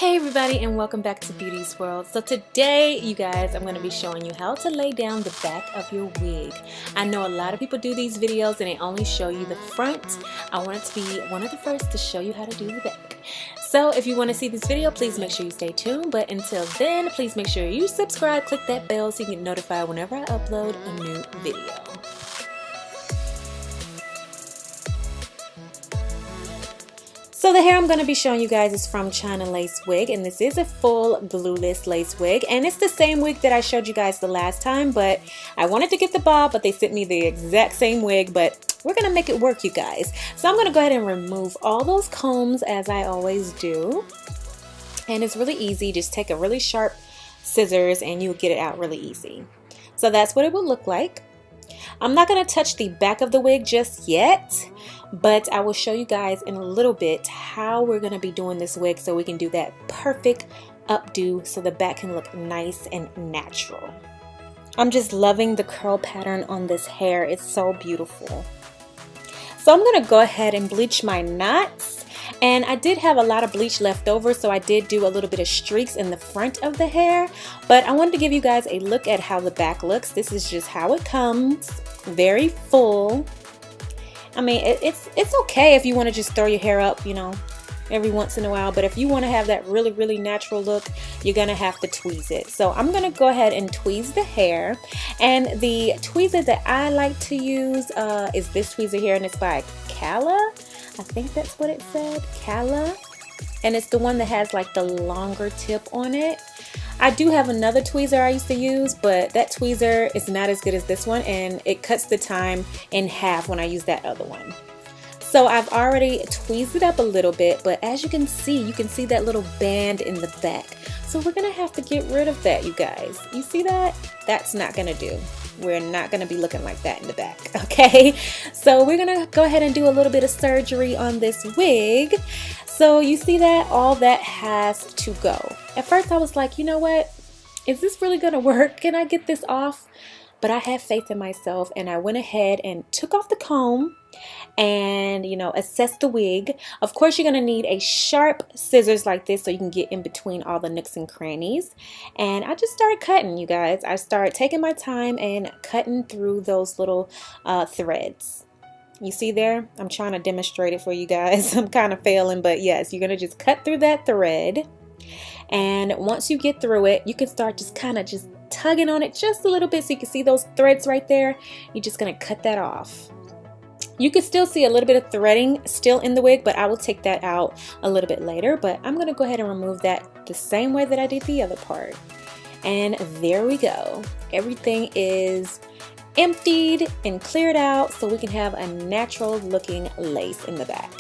Hey everybody, and welcome back to Beauty's World. So today, you guys, I'm going to be showing you how to lay down the back of your wig. I know a lot of people do these videos and they only show you the front. I wanted to be one of the first to show you how to do the back. So if you want to see this video, please make sure you stay tuned. But until then, please make sure you subscribe, click that bell so you get notified whenever I upload a new video. So the hair I'm going to be showing you guys is from China Lace Wig, and this is a full glueless lace wig, and it's the same wig that I showed you guys the last time, but I wanted to get the bob, but they sent me the exact same wig, but we're going to make it work, you guys. So I'm going to go ahead and remove all those combs as I always do, and it's really easy. Just take a really sharp scissors and you'll get it out really easy. So that's what it will look like. I'm not going to touch the back of the wig just yet, but I will show you guys in a little bit how we're going to be doing this wig so we can do that perfect updo so the back can look nice and natural. I'm just loving the curl pattern on this hair. It's so beautiful. So I'm going to go ahead and bleach my knots. And I did have a lot of bleach left over, so I did do a little bit of streaks in the front of the hair. But I wanted to give you guys a look at how the back looks. This is just how it comes. Very full. I mean, it's okay if you want to just throw your hair up, you know, every once in a while. But if you want to have that really natural look, you're going to have to tweeze it. So I'm going to go ahead and tweeze the hair. And the tweezer that I like to use is this tweezer here, and it's by Kala. I think that's what it said, Kala. And it's the one that has like the longer tip on it. I do have another tweezer I used to use, but that tweezer is not as good as this one, and it cuts the time in half when I use that other one. So I've already tweezed it up a little bit, but as you can see that little band in the back. So we're gonna have to get rid of that, you guys. You see that? That's not gonna do. We're not gonna be looking like that in the back, okay? So we're gonna go ahead and do a little bit of surgery on this wig. So you see that? All that has to go. At first I was like, you know what? Is this really gonna work? Can I get this off? But I had faith in myself, and I went ahead and took off the comb and, you know, assessed the wig. Of course, you're going to need a sharp scissors like this so you can get in between all the nooks and crannies. And I just started cutting, you guys. I started taking my time and cutting through those little threads. You see there? I'm trying to demonstrate it for you guys. I'm kind of failing, but yes, you're going to just cut through that thread. And once you get through it, you can start just kind of just tugging on it just a little bit so you can see those threads right there. You're just going to cut that off. You can still see a little bit of threading still in the wig, but I will take that out a little bit later. But I'm going to go ahead and remove that the same way that I did the other part. And there we go. Everything is emptied and cleared out so we can have a natural looking lace in the back.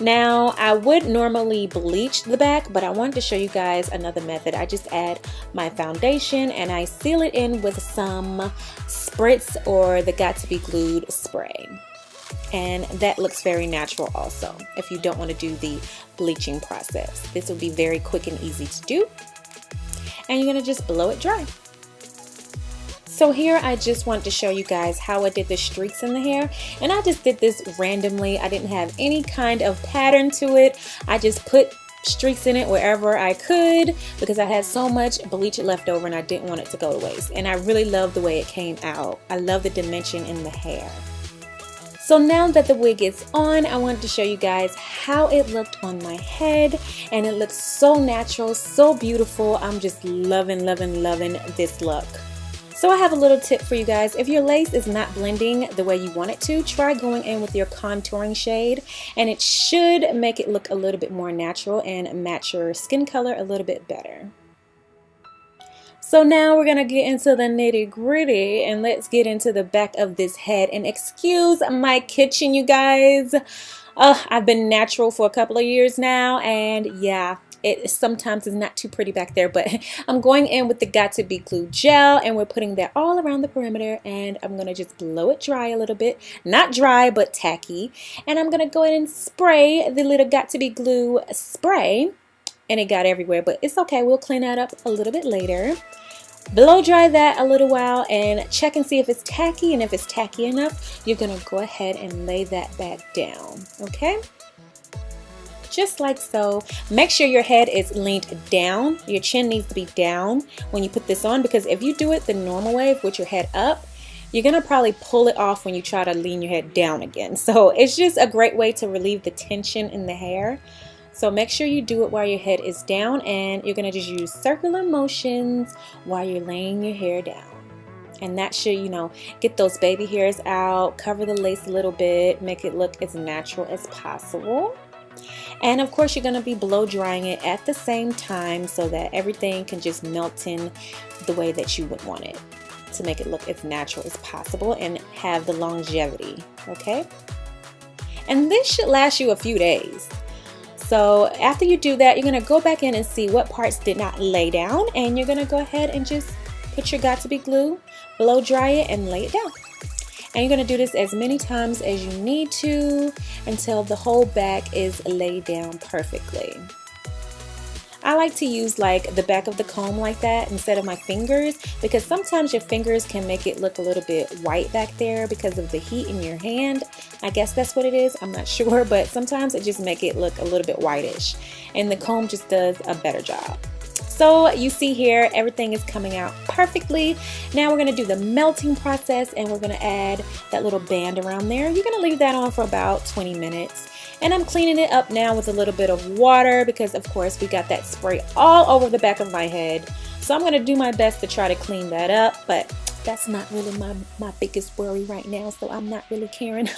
Now, I would normally bleach the back, but I wanted to show you guys another method. I just add my foundation and I seal it in with some spritz or the Got to Be Glued spray. And that looks very natural also if you don't want to do the bleaching process. This will be very quick and easy to do. And you're going to just blow it dry. So here I just want to show you guys how I did the streaks in the hair, and I just did this randomly. I didn't have any kind of pattern to it. I just put streaks in it wherever I could because I had so much bleach left over and I didn't want it to go to waste. And I really love the way it came out. I love the dimension in the hair. So now that the wig is on, I wanted to show you guys how it looked on my head, and it looks so natural, so beautiful. I'm just loving this look. So I have a little tip for you guys. If your lace is not blending the way you want it to, try going in with your contouring shade, and it should make it look a little bit more natural and match your skin color a little bit better. So now we're gonna get into the nitty-gritty, and let's get into the back of this head. And excuse my kitchen, you guys. I've been natural for a couple of years now, and yeah, it sometimes is not too pretty back there, but I'm going in with the Got to Be Glued gel, and we're putting that all around the perimeter, and I'm gonna just blow it dry a little bit. Not dry, but tacky. And I'm gonna go in and spray the little Got to Be Glue spray, and it got everywhere, but it's okay. We'll clean that up a little bit later. Blow dry that a little while and check and see if it's tacky, and if it's tacky enough, you're gonna go ahead and lay that back down, okay? just like so. Make sure your head is leaned down. Your chin needs to be down when you put this on, because if you do it the normal way with your head up, you're gonna probably pull it off when you try to lean your head down again. So it's just a great way to relieve the tension in the hair. So make sure you do it while your head is down, and you're gonna just use circular motions while you're laying your hair down. And that should, you know, get those baby hairs out, cover the lace a little bit, make it look as natural as possible. And of course you're gonna be blow drying it at the same time so that everything can just melt in the way that you would want it, to make it look as natural as possible and have the longevity, okay? And this should last you a few days. So after you do that, you're gonna go back in and see what parts did not lay down, and you're gonna go ahead and just put your got2b glue, blow dry it, and lay it down. And you're gonna do this as many times as you need to until the whole back is laid down perfectly. I like to use like the back of the comb like that instead of my fingers, because sometimes your fingers can make it look a little bit white back there because of the heat in your hand. I guess that's what it is, I'm not sure, but sometimes it just make it look a little bit whitish, and the comb just does a better job. So you see here, everything is coming out perfectly. Now we're gonna do the melting process, and we're gonna add that little band around there. You're gonna leave that on for about 20 minutes. And I'm cleaning it up now with a little bit of water, because of course we got that spray all over the back of my head. So I'm gonna do my best to try to clean that up, but that's not really my biggest worry right now, so I'm not really caring.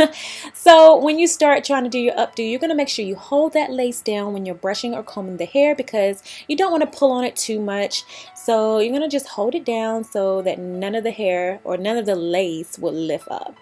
So when you start trying to do your updo, you're gonna make sure you hold that lace down when you're brushing or combing the hair, because you don't want to pull on it too much. So you're gonna just hold it down so that none of the hair or none of the lace will lift up.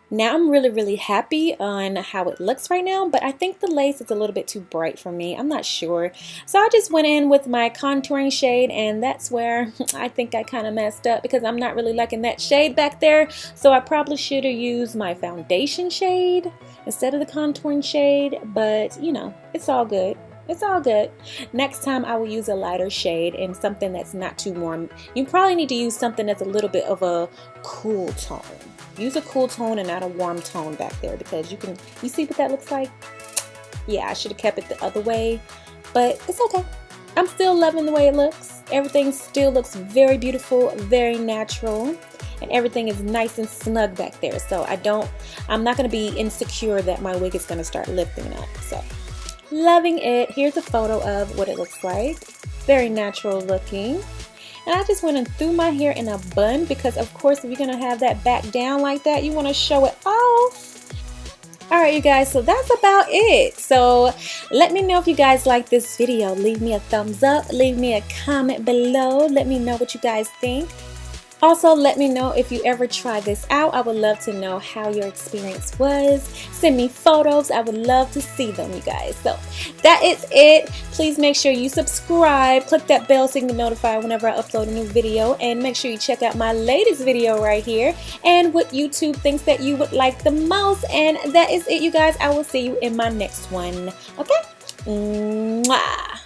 Now I'm really happy on how it looks right now, but I think the lace is a little bit too bright for me. I'm not sure. So I just went in with my contouring shade, and that's where I think I kind of messed up, because I'm not really liking that shade back there. So I probably should have used my foundation shade instead of the contouring shade, but you know, it's all good. It's all good. Next time I will use a lighter shade and something that's not too warm. You probably need to use something that's a little bit of a cool tone. Use a cool tone and not a warm tone back there, because you see what that looks like? Yeah, I should have kept it the other way, but it's okay. I'm still loving the way it looks. Everything still looks very beautiful, very natural, and everything is nice and snug back there. So I'm not gonna be insecure that my wig is gonna start lifting up. So loving it. Here's a photo of what it looks like. Very natural looking. And I just went and threw my hair in a bun, because of course if you're gonna have that back down like that, you want to show it off. Alright you guys, so that's about it. So let me know if you guys like this video. Leave me a thumbs up, leave me a comment below, let me know what you guys think. Also, let me know if you ever try this out. I would love to know how your experience was. Send me photos. I would love to see them, you guys. So that is it. Please make sure you subscribe. Click that bell so you can get notified whenever I upload a new video. And make sure you check out my latest video right here, and what YouTube thinks that you would like the most. And that is it, you guys. I will see you in my next one. Okay? Mwah.